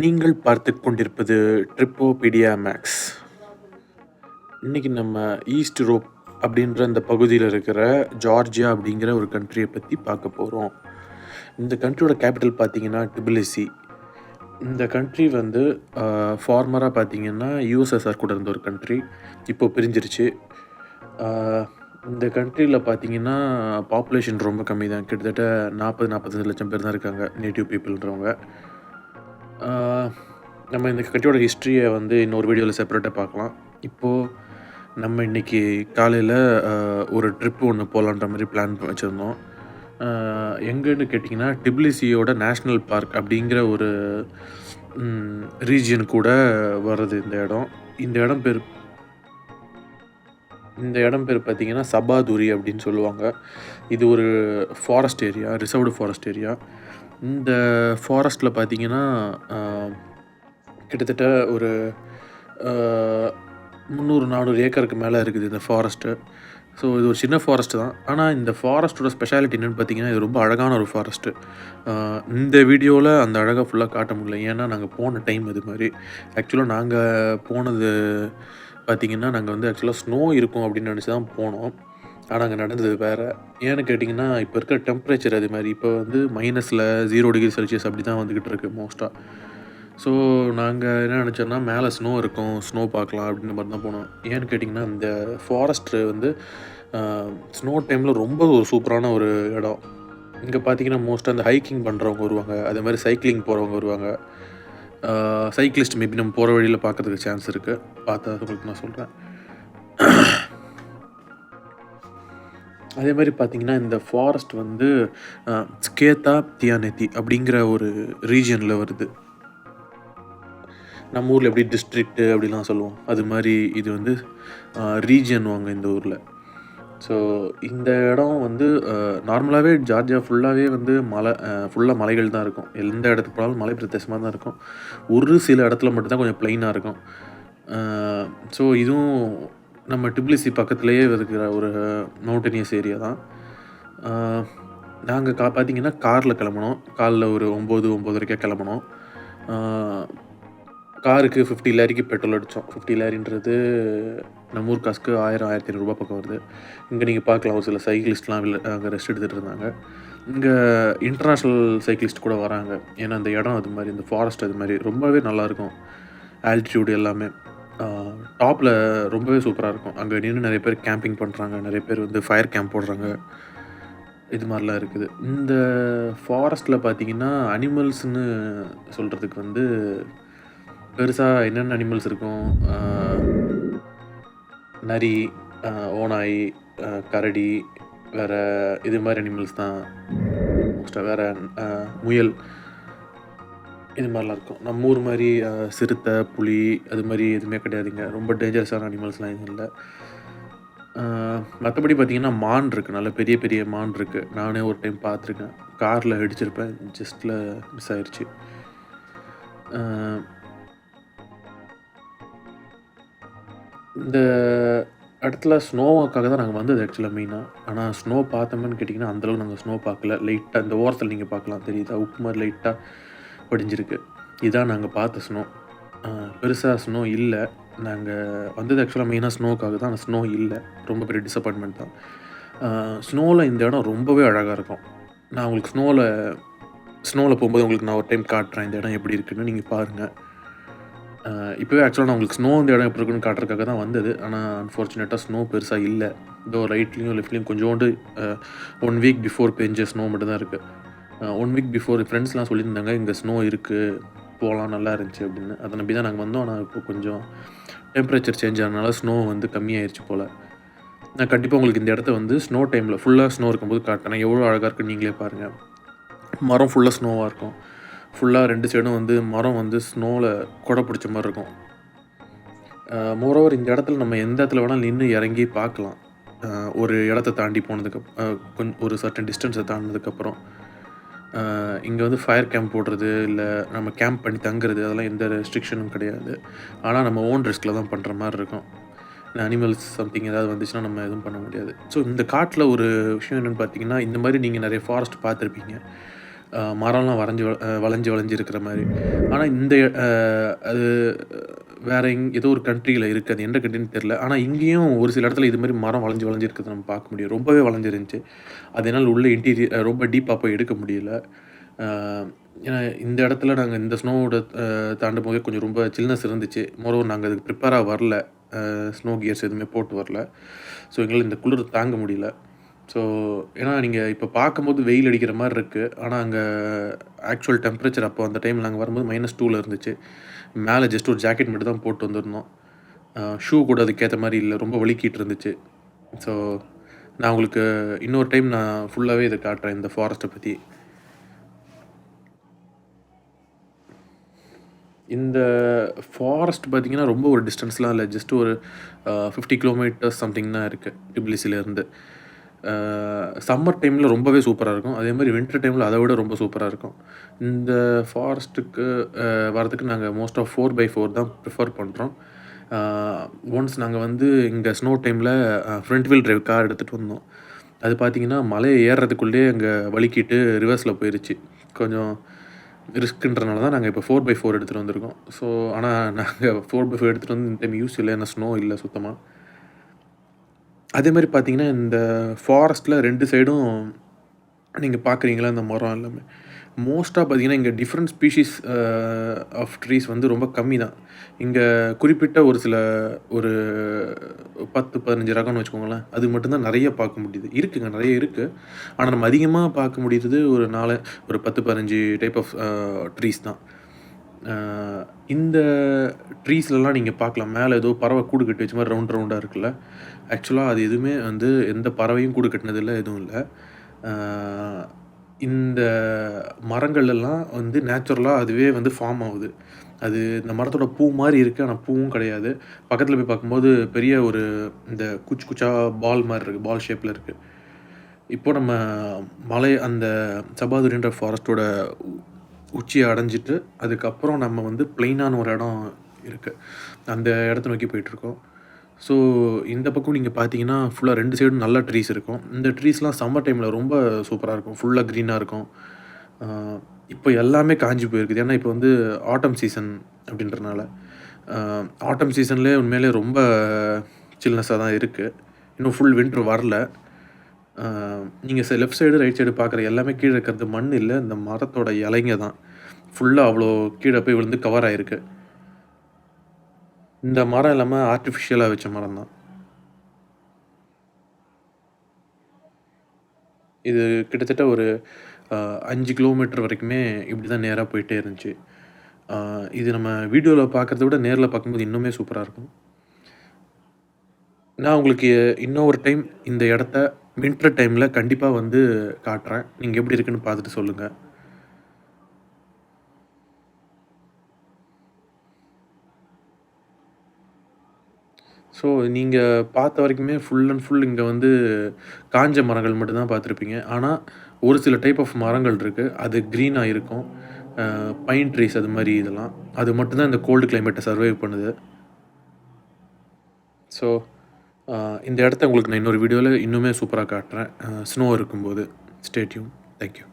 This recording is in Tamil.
நீங்கள் பார்த்துக் கொண்டிருப்பது ட்ரிப்-o-pedia மேக்ஸ். இன்றைக்கி நம்ம ஈஸ்ட் யூரோப் அப்படின்ற அந்த பகுதியில் இருக்கிற ஜார்ஜியா அப்படிங்கிற ஒரு கண்ட்ரியை பற்றி பார்க்க போகிறோம். இந்த கண்ட்ரியோட கேபிட்டல் பார்த்திங்கன்னா டிபிலிசி. இந்த கண்ட்ரி வந்து ஃபார்மராக பார்த்திங்கன்னா யூஎஸ்எஸ்ஆர் கூட இருந்த ஒரு கண்ட்ரி, இப்போது பிரிஞ்சிருச்சு. இந்த கண்ட்ரியில் பார்த்திங்கன்னா பாப்புலேஷன் ரொம்ப கம்மி தான், கிட்டத்தட்ட 40-45 லட்சம் பேர் தான் இருக்காங்க, நேட்டிவ் பீப்புள்ன்றவங்க. நம்ம இந்த கண்ட்ரியோட ஹிஸ்ட்ரியை வந்து இன்னொரு வீடியோவில் செப்பரேட்டாக பார்க்கலாம். இப்போது நம்ம இன்றைக்கி காலையில் ஒரு ட்ரிப்பு ஒன்று போகலான்ற மாதிரி பிளான் வச்சுருந்தோம். எங்கேன்னு கேட்டிங்கன்னா டிபிலிசியோட நேஷ்னல் பார்க் அப்படிங்கிற ஒரு ரீஜியன் கூட வருது இந்த இடம். இந்த இடம் பேர் பார்த்திங்கன்னா சபாதுரி அப்படின்னு சொல்லுவாங்க. இது ஒரு forest area, reserved forest area. இந்த ஃபாரஸ்ட்டில் பார்த்திங்கன்னா கிட்டத்தட்ட ஒரு 300-400 ஏக்கருக்கு மேலே இருக்குது இந்த ஃபாரஸ்ட்டு. ஸோ இது ஒரு சின்ன ஃபாரஸ்ட்டு தான். ஆனால் இந்த ஃபாரஸ்ட்டோட ஸ்பெஷாலிட்டி என்னென்னு பார்த்திங்கன்னா, இது ரொம்ப அழகான ஒரு ஃபாரஸ்ட்டு. இந்த வீடியோவில் அந்த அழகாக ஃபுல்லாக காட்ட முடியல, ஏன்னா நாங்கள் போன டைம் இது மாதிரி. ஆக்சுவலாக நாங்கள் போனது பார்த்திங்கன்னா, நாங்கள் வந்து ஆக்சுவலாக ஸ்னோ இருக்கும் அப்படின்னு நினச்சி தான் போனோம். ஆனால் அங்கே நடந்தது வேறு. ஏன்னு கேட்டிங்கன்னா, இப்போ இருக்கிற டெம்பரேச்சர் அது மாதிரி. இப்போ வந்து -0°C அப்படி தான் வந்துக்கிட்டு இருக்குது மோஸ்ட்டாக. ஸோ நாங்கள் என்ன நினச்சோன்னா, மேலே ஸ்னோ இருக்கும், ஸ்னோ பார்க்கலாம் அப்படின்ற மாதிரி தான் போனோம். ஏன்னு கேட்டிங்கன்னா, இந்த ஃபாரஸ்ட்டு வந்து ஸ்னோ டைமில் ரொம்ப ஒரு சூப்பரான ஒரு இடம். இங்கே பார்த்திங்கன்னா மோஸ்ட்டாக அந்த ஹைக்கிங் பண்ணுறவங்க வருவாங்க, அதே மாதிரி சைக்கிளிங் போகிறவங்க வருவாங்க. சைக்கிளிஸ்ட் மேபி நம்ம போகிற வழியில் பார்க்கறதுக்கு சான்ஸ் இருக்குது. பார்த்தா உங்களுக்கு நான் சொல்கிறேன். அதே மாதிரி பார்த்திங்கன்னா, இந்த ஃபாரஸ்ட் வந்து ட்பிலிசி அப்படிங்கிற ஒரு ரீஜியனில் வருது. நம்ம ஊரில் எப்படி டிஸ்ட்ரிக்ட்டு அப்படிலாம் சொல்லுவோம், அது மாதிரி இது வந்து ரீஜியன் வாங்க இந்த ஊரில். ஸோ இந்த இடம் வந்து நார்மலாகவே ஜார்ஜியா ஃபுல்லாகவே வந்து ஃபுல்லாக மலைகள் தான் இருக்கும். எந்த இடத்துக்கு போனாலும் மலை பிரதேசமாக தான் இருக்கும். ஒரு சில இடத்துல மட்டும்தான் கொஞ்சம் ப்ளைனாக இருக்கும். ஸோ இதுவும் நம்ம டிபிலிசி பக்கத்துலேயே இருக்கிற ஒரு மவுண்டனியஸ் ஏரியா தான். நாங்கள் பார்த்திங்கன்னா காரில் கிளம்புனோம். காலைல ஒரு 9-9:30 கிளம்புனோம். காருக்கு 50 லேரிக்கு பெட்ரோல் அடித்தோம். 50 லேரின்றது நம்ம ஊர் காசுக்கு 1000-1500 ரூபா பக்கம் வருது. இங்கே நீங்கள் பார்க்கலாம், ஒரு சில சைக்கிளிஸ்ட்லாம் அங்கே ரெஸ்ட் எடுத்துகிட்டு இருந்தாங்க. இங்கே இன்டர்நேஷ்னல் சைக்கிளிஸ்ட் கூட வராங்க. ஏன்னா அந்த இடம் அது மாதிரி, இந்த ஃபாரஸ்ட் அது மாதிரி ரொம்பவே நல்லாயிருக்கும். ஆல்டிடியூடு எல்லாமே டாப்பில் ரொம்பவே சூப்பராக இருக்கும். அங்கே நின்று நிறைய பேர் கேம்பிங் பண்ணுறாங்க, நிறைய பேர் வந்து ஃபயர் கேம்ப் போடுறாங்க, இது மாதிரிலாம் இருக்குது. இந்த ஃபாரஸ்ட்டில் பார்த்திங்கன்னா அனிமல்ஸ்னு சொல்கிறதுக்கு வந்து பெருசாக என்னென்ன அனிமல்ஸ் இருக்கும், நரி, ஓநாய், கரடி, வேறு இது மாதிரி அனிமல்ஸ் தான் மோஸ்ட்டாக. வேறு முயல், இது மாதிரிலாம் இருக்கும். நம்ம ஊர் மாதிரி சிறுத்தை, புலி அது மாதிரி எதுவுமே கிடையாதுங்க. ரொம்ப டேஞ்சரஸான அனிமல்ஸ்லாம் எதுவும் இல்லை. மற்றபடி பார்த்திங்கன்னா மான் இருக்குது, நல்ல பெரிய பெரிய மான் இருக்குது. நானே ஒரு டைம் பார்த்துருக்கேன், காரில் அடிச்சிருப்பேன், ஜஸ்ட்டில் மிஸ் ஆயிடுச்சு. இந்த இடத்துல ஸ்னோவுக்காக தான் நாங்கள் வந்தது ஆக்சுவலாக மெயினாக. ஆனால் ஸ்னோ பார்த்தோம்னு கேட்டிங்கன்னா, அந்தளவுக்கு நாங்கள் ஸ்னோ பார்க்கல. லைட்டாக இந்த ஓரத்தில் நீங்கள் பார்க்கலாம், தெரியுதா, உப்பு மாதிரி லைட்டாக படிஞ்சிருக்கு. இதுதான் நாங்கள் பார்த்த ஸ்னோ. பெருசாக ஸ்னோ இல்லை. நாங்கள் வந்தது ஆக்சுவலாக மெயினாக ஸ்னோவுக்காக தான், ஆனால் ஸ்னோ இல்லை. ரொம்ப பெரிய டிசப்பாயின்மெண்ட் தான். ஸ்னோவில் இந்த இடம் ரொம்பவே அழகாக இருக்கும். நான் உங்களுக்கு ஸ்னோவில் போகும்போது உங்களுக்கு நான் ஒரு டைம் காட்டுறேன் இந்த இடம் எப்படி இருக்குதுன்னு, நீங்கள் பாருங்கள். இப்போவே ஆக்சுவலாக நான் உங்களுக்கு ஸ்னோ இந்த இடம் எப்படி இருக்குன்னு காட்டுறதுக்காக தான் வந்தது. ஆனால் அன்ஃபார்ச்சுனேட்டாக ஸ்னோ பெருசாக இல்லை. இதோ ரைட்லேயும் லெஃப்ட்லேயும் கொஞ்சோண்டு 1 வீக் பிஃபோர் பெஞ்ச ஸ்னோ மட்டும் தான் இருக்குது. 1 வீக் பிஃபோர் ஃப்ரெண்ட்ஸ்லாம் சொல்லியிருந்தாங்க, இங்கே ஸ்னோ இருக்குது, போகலாம், நல்லா இருந்துச்சு அப்படின்னு. அதை நம்பி தான் நாங்கள் வந்தோம். ஆனால் இப்போ கொஞ்சம் டெம்பரேச்சர் சேஞ்ச் ஆனதுனால ஸ்னோ வந்து கம்மியாயிருச்சு போல். நான் கண்டிப்பாக உங்களுக்கு இந்த இடத்த வந்து ஸ்னோ டைமில் ஃபுல்லாக ஸ்னோ இருக்கும்போது காட்டுறேன். எவ்வளோ அழகாக இருக்குன்னு நீங்களே பாருங்கள். மரம் ஃபுல்லாக ஸ்னோவாக இருக்கும். ஃபுல்லாக 2 சைடும் வந்து மரம் வந்து ஸ்னோவில் கொடை பிடிச்ச மாதிரி இருக்கும். மோரோவர் இந்த இடத்துல நம்ம எந்த இடத்துல வேணாலும் நின்று இறங்கி பார்க்கலாம். ஒரு இடத்த தாண்டி போனதுக்கு ஒரு சர்டன் டிஸ்டன்ஸை தாண்டினதுக்கப்புறம் இங்கே வந்து ஃபயர் கேம்ப் போடுறது, இல்லை நம்ம கேம்ப் பண்ணி தங்குறது, அதெல்லாம் எந்த ரெஸ்ட்ரிக்ஷனும் கிடையாது. ஆனால் நம்ம ஓன் ரிஸ்கில் தான் பண்ணுற மாதிரி இருக்கும். அனிமல்ஸ் சம்திங் ஏதாவது வந்துச்சுன்னா நம்ம எதுவும் பண்ண முடியாது. ஸோ இந்த காட்டில் ஒரு விஷயம் என்னென்னு பார்த்தீங்கன்னா, இந்த மாதிரி நீங்கள் நிறைய ஃபாரஸ்ட் பார்த்துருப்பீங்க. மரம்லாம் வளைஞ்சு வளைஞ்சு இருக்கிற மாரி. ஆனா இந்த அ அது வேற ஏதோ ஒரு கண்ட்ரில இருக்கு. அது எந்த கண்ட்ரின்னு தெரியல. ஆனா இங்கேயும் ஒரு சில இடத்துல இது மாரி மரம் வளைஞ்சு வளைஞ்சு இருக்கிறத நம்ம பார்க்க முடியும். ரொம்பவே வளைஞ்சிருந்துச்சு. அது என்னால உள்ள ரொம்ப டீப்பா போய் எடுக்க முடியல. அ ஏன்னா இந்த இடத்துல நாங்க இந்த ஸ்னோவோட தாண்டும்போதே கொஞ்சம் ரொம்ப சில்னஸ் இருந்துச்சு. மோரோவர் நாங்க அதுக்கு ப்ரிப்பேரா வரல. ஸ்னோ கியர்ஸ் எதுவுமே போட்டு வரல. ஸோ எங்களால இந்த குளிர தாங்க முடியல. ஸோ ஏன்னா நீங்க இப்ப பார்க்கும்போது வெயில் அடிக்கிற மாரி இருக்கு. ஆனா அங்க ஆக்சுவல் டெம்பரேச்சர் அப்போ அந்த டைம்ல நாங்க வரும்போது -2ல இருந்துச்சு. மேல ஜஸ்ட் ஒரு ஜாக்கெட் மட்டும் தான் போட்டு வந்திருந்தோம். ஷூ கூட அதுக்கேத்த மாரி இல்ல. ரொம்ப வழுக்கிட்டு இருந்துச்சு. ஸோ நான் உங்களுக்கு இன்னொரு டைம் நான் ஃபுல்லாவே இத காட்டுறேன் இந்த ஃபாரஸ்ட்ட பத்தி. இந்த ஃபாரஸ்ட் பார்த்தீங்கன்னா, ரொம்ப ஒரு டிஸ்டன்ஸ்லாம் இல்ல. ஜஸ்ட் ஒரு 50 கிலோமீட்டர்ஸ் சம்திங் தான் இருக்கு. டிபிலிசிலேருந்து. அ சம்மர் டைம்ல ரொம்பவே சூப்பரா இருக்கும். அதேமாரி வின்டர் டைம்ல அத விட ரொம்ப சூப்பரா இருக்கும். இந்த ஃபாரஸ்ட்டுக்கு வரதுக்கு நாங்க மோஸ்ட் ஆஃப் 4x4 தான் ப்ரிஃபர் பண்றோம். அ ஒன்ஸ் நாங்க வந்து இங்க ஸ்னோ டைம்ல ஃப்ரண்ட் வீல் டிரைவ் கார் எடுத்துட்டு வந்தோம். அது பார்த்தீங்கன்னா, மலைய ஏறுறதுக்குள்ளயே அங்க வழுக்கிட்டு ரிவர்ஸ்ல போயிருச்சு. கொஞ்சம் ரிஸ்க்குன்றனால தான் நாங்க இப்ப 4x4 எடுத்துட்டு வந்திருக்கோம். ஸோ ஆனா நாங்க 4x4 எடுத்துட்டு வந்து இந்த டைம் யூஸ் இல்ல. ஏன்னா ஸ்னோ இல்ல சுத்தமா. அதேமாரி பார்த்தீங்கன்னா, இந்த ஃபாரஸ்ட்ல 2 சைடும் நீங்க பார்க்குறீங்களா இந்த மரம் எல்லாமே. மோஸ்ட்டா பார்த்தீங்கன்னா, இங்க டிஃபரண்ட் ஸ்பீஷீஸ் ஆஃப் ட்ரீஸ் வந்து ரொம்ப கம்மி தான். இங்க குறிப்பிட்ட ஒரு சில ஒரு 10, 15 ரகம்னு வச்சுக்கோங்களேன். அது மட்டும் தான் நெறைய பார்க்க முடியுது. இருக்குங்க நெறைய இருக்கு. ஆனா நம்ம அதிகமா பார்க்க முடியுறது ஒரு 10, 15 டைப் ஆஃப் ட்ரீஸ் தான். அ இந்த ட்ரீஸ்லலாம் நீங்க பார்க்கலாம். மேல ஏதோ பறவை கூடு கட்டி வச்ச மாரி ரவுண்ட் ரவுண்டா இருக்குல்ல. ஆக்சுவலா அது எதுவுமே வந்து எந்த பறவையும் கூடு கட்டினதில்ல, எதுவும் இல்ல. அ இந்த மரங்கள் எல்லாம் வந்து நேச்சுரலா அதுவே வந்து ஃபார்ம் ஆவுது. அது இந்த மரத்தோட பூ மாரி இருக்கு. ஆனா பூவும் கிடையாது. பக்கத்துல போய் பார்க்கும்போது பெரிய ஒரு இந்த குச்சி குச்சா பால் மாரி இருக்கு. பால் ஷேப்ல இருக்கு. இப்போ நம்ம அந்த சபாதுரின்ற ஃபாரஸ்ட்டோட உச்சிய அடைஞ்சுட்டு, அதுக்கப்புறம் நம்ம வந்து பிளெயினான ஒரு இடம் இருக்கு. அந்த இடத்த நோக்கி போயிட்டுருக்கோம். ஸோ, இந்த பக்கம் நீங்க பார்த்தீங்கன்னா, ஃபுல்லா 2 சைடும் நல்ல ட்ரீஸ் இருக்கும். இந்த ட்ரீஸ்லாம் சம்மர் டைம்ல ரொம்ப சூப்பரா இருக்கும். ஃபுல்லா கிரீனா இருக்கும். ஆ இப்போ எல்லாமே காஞ்சு போயிருக்குது. ஏன்னா, இப்போ வந்து ஆட்டம் சீசன் அப்படின்றனால. ஆ ஆட்டம் சீசன்லயே உண்மையிலேயே ரொம்ப சில்னஸா தான் இருக்கு. இன்னும் ஃபுல் வின்டர் வரல. ஆ நீங்க லெஃப்ட் சைடு, ரைட் சைடு பார்க்குற எல்லாமே கீழ இருக்கிறது மண் இல்ல. இந்த மரத்தோட இலைங்க தான். ஃபுல்லா அவ்ளோ கீழ போய் விழுந்து கவர் ஆயிருக்கு. இந்த மரம் எல்லாமே ஆர்ட்டிஃபிஷியலா வச்ச மரம் தான். இது கிட்டத்தட்ட ஒரு அ 5 கிலோமீட்டர் வரைக்குமே இப்படி தான் நேரா போயிட்டே இருந்துச்சு. ஆ இது நம்ம வீடியோல பார்க்கறத விட நேர்ல பார்க்கும்போது இன்னுமே சூப்பரா இருக்கும். நான் உங்களுக்கு இன்னொரு டைம் இந்த இடத்த வின்டர் டைம்ல கண்டிப்பா வந்து காட்டுறேன். நீங்க எப்படி இருக்குன்னு பார்த்துட்டு சொல்லுங்க. ஸோ நீங்க பார்த்த வரைக்குமே ஃபுல் அண்ட் ஃபுல் இங்க வந்து காஞ்ச மரங்கள் மட்டும் தான் பார்த்துருப்பீங்க. ஆனா, ஒரு சில டைப் ஆஃப் மரங்கள் இருக்கு. அது கிரீனா இருக்கும். பைன் ட்ரீஸ் அது மாரி இதெல்லாம். அது மட்டும் தான் இந்த கோல்டு கிளைமேட்ட சர்வைவ் பண்ணுது. ஸோ, அ இந்த இடத்த உங்களுக்கு நான் இன்னொரு வீடியோல இன்னுமே சூப்பரா காட்டுறேன். ஸ்னோ இருக்கும்போது. Stay tune. Thank you.